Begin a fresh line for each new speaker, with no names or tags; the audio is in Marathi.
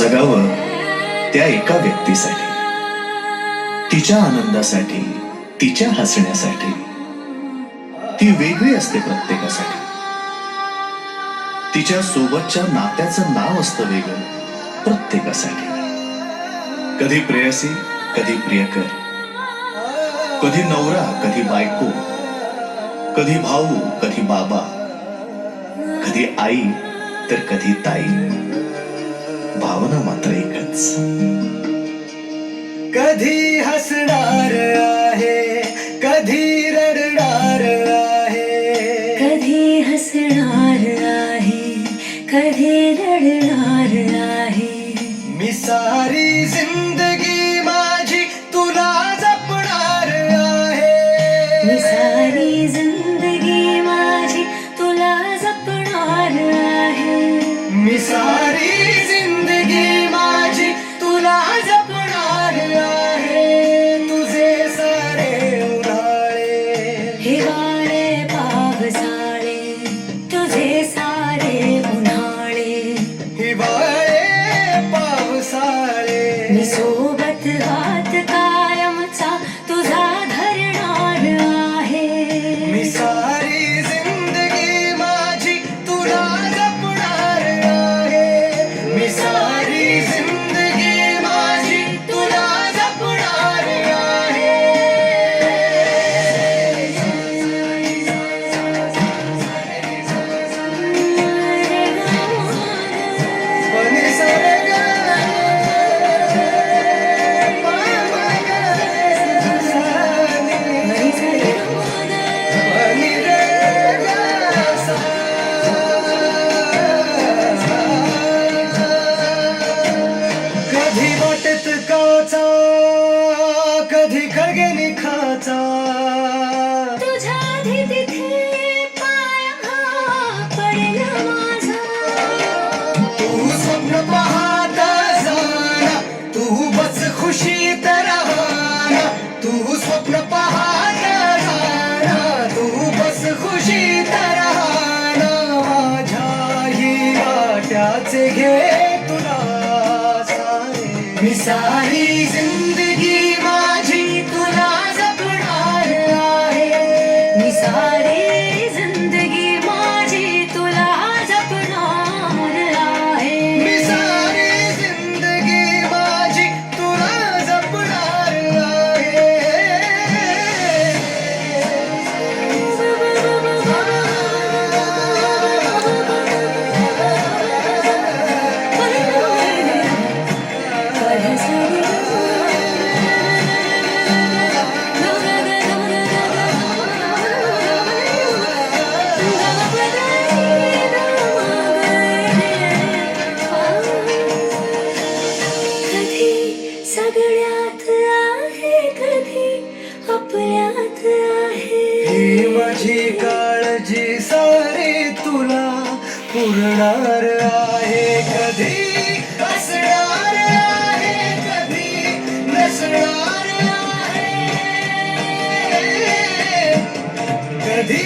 जगावं त्या एका व्यक्तीसाठी, तिच्या आनंदासाठी, तिच्या हसण्यासाठी. ती वेगळी असते प्रत्येकासाठी. तिच्या सोबतच्या नात्याचं नाव असतं वेगळं प्रत्येकासाठी. कधी प्रेयसी, कधी प्रियकर, कधी नवरा, कधी बायको, कधी भाऊ, कधी बाबा, कधी आई तर कधी ताई. भावना मात्र एकच.
कधी हसणार आहे, कधी रडणार आहे,
कधी हसणार आहे, कधी रडणार आहे.
मी सारी जिंदगी माझी तुला जपणार आहे.
मी सारी जिंदगी माझी तुला जपणार आहे.
मी सारी जिंदगी माझी तुला जपणार आहे. तुझे सारे उन्हाळे,
हिवाळे पावसाळे, तुझे सारे उन्हाळे.
हिवाळे पावसाळे,
मी सोबत हात कायमचा तुझा धरणार आहे.
मी सारी जिंदगी माझी तुला जपणार आहे. मी सारी जिंदगी माझी तुला जपणार आहे. बनी सरग, बनी रे सा. कधी वाटेत काचा, कधी खळगे खाचा.
तुझ्या आधी तिथे पाय हा पडला माझा.
तू स्वप्न पाहता जाना, तू बस खुशीत राहना. तू स्वप्न पाहता जाना, तू बस खुशीत राहना. माझ्या ही वाट्याचे घे तुला सारे. मी सारी जिंदगी माझी तुला जपणार आहे.
मी सारी जिंदगी माझी तुला जपणार आहे.
मी सारी जिंदगी माझी तुला जपणार आहे.
कधी सगळ्यात आहे, कधी आपल्यात आहे.
ही माझी काळजी सारी तुला पुरणार आहे. कधी असणार आहे, कधी नसणार आहे. कधी